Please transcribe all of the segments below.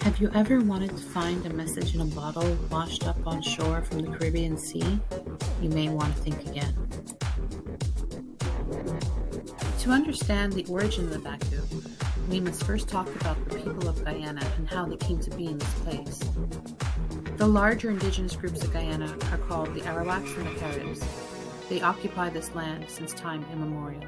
Have you ever wanted to find a message in a bottle washed up on shore from the Caribbean Sea? You may want to think again. To understand the origin of the Baccoo, we must first talk about the people of Guyana and how they came to be in this place. The larger indigenous groups of Guyana are called the Arawaks and the Caribs. They occupy this land since time immemorial.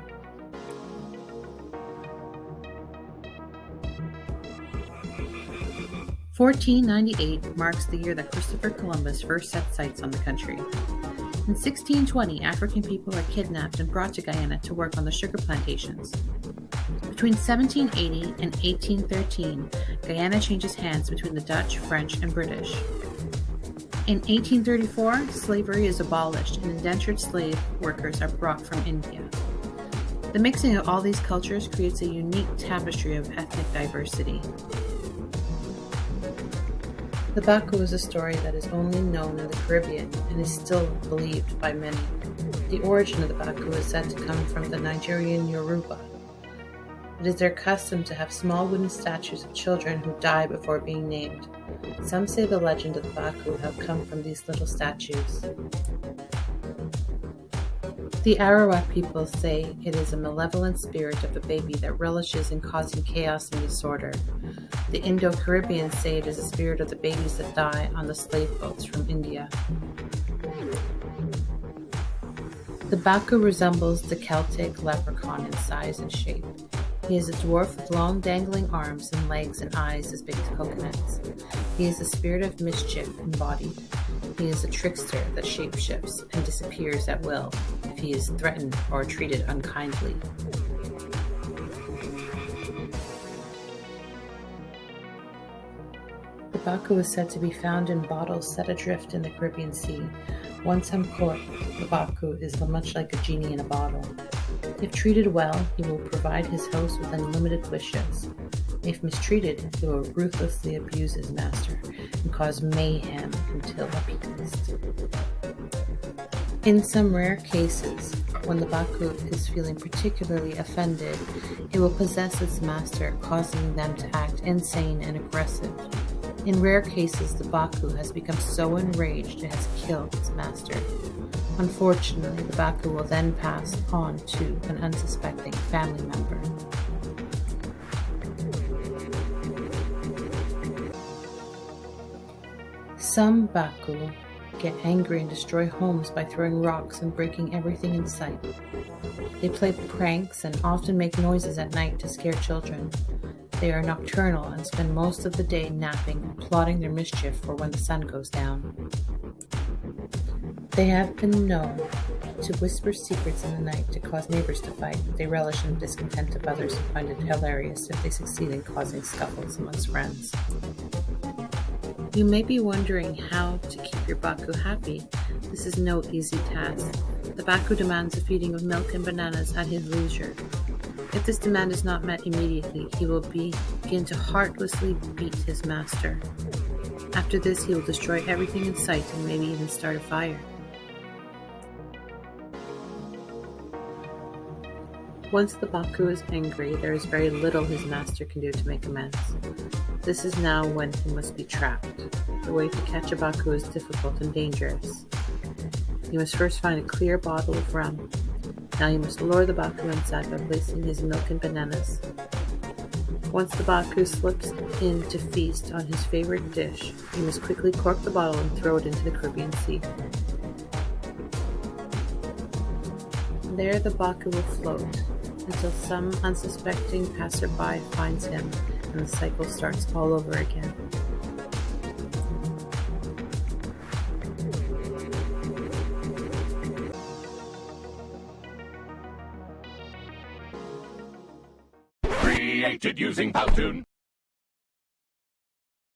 (1498) marks the year that Christopher Columbus first set sights on the country. In 1620, African people are kidnapped and brought to Guyana to work on the sugar plantations. Between 1780 and 1813, Guyana changes hands between the Dutch, French, and British. In 1834, slavery is abolished and indentured slave workers are brought from India. The mixing of all these cultures creates a unique tapestry of ethnic diversity. The Baccoo is a story that is only known in the Caribbean and is still believed by many. The origin of the Baccoo is said to come from the Nigerian Yoruba. It is their custom to have small wooden statues of children who die before being named. Some say the legend of the Baccoo have come from these little statues. The Arawak people say it is a malevolent spirit of a baby that relishes in causing chaos and disorder. The Indo-Caribbeans say it is a spirit of the babies that die on the slave boats from India. The Baccoo resembles the Celtic leprechaun in size and shape. He is a dwarf with long dangling arms and legs and eyes as big as coconuts. He is the spirit of mischief embodied. He is a trickster that shapeshifts and disappears at will if he is threatened or treated unkindly. The Baccoo is said to be found in bottles set adrift in the Caribbean Sea. Once uncorked, the Baccoo is much like a genie in a bottle. If treated well, he will provide his host with unlimited wishes. If mistreated, he will ruthlessly abuse his master and cause mayhem until appeased. In some rare cases, when the Baccoo is feeling particularly offended, it will possess its master, causing them to act insane and aggressive. In rare cases, the Baccoo has become so enraged it has killed its master. Unfortunately, the Baccoo will then pass on to an unsuspecting family member. Some Baccoo get angry and destroy homes by throwing rocks and breaking everything in sight. They play pranks and often make noises at night to scare children. They are nocturnal and spend most of the day napping and plotting their mischief for when the sun goes down. They have been known to whisper secrets in the night to cause neighbors to fight. They relish in the discontent of others and find it hilarious if they succeed in causing scuffles amongst friends. You may be wondering how to keep your Baccoo happy. This is no easy task. The Baccoo demands a feeding of milk and bananas at his leisure. If this demand is not met immediately, he will begin to heartlessly beat his master. After this, he will destroy everything in sight and maybe even start a fire. Once the Baccoo is angry, there is very little his master can do to make amends. This is now when he must be trapped. The way to catch a Baccoo is difficult and dangerous. You must first find a clear bottle of rum. Now you must lure the Baccoo inside by placing his milk and bananas. Once the Baccoo slips in to feast on his favorite dish, you must quickly cork the bottle and throw it into the Caribbean Sea. There the Baccoo will float until some unsuspecting passerby finds him, and the cycle starts all over again. Created using Powtoon.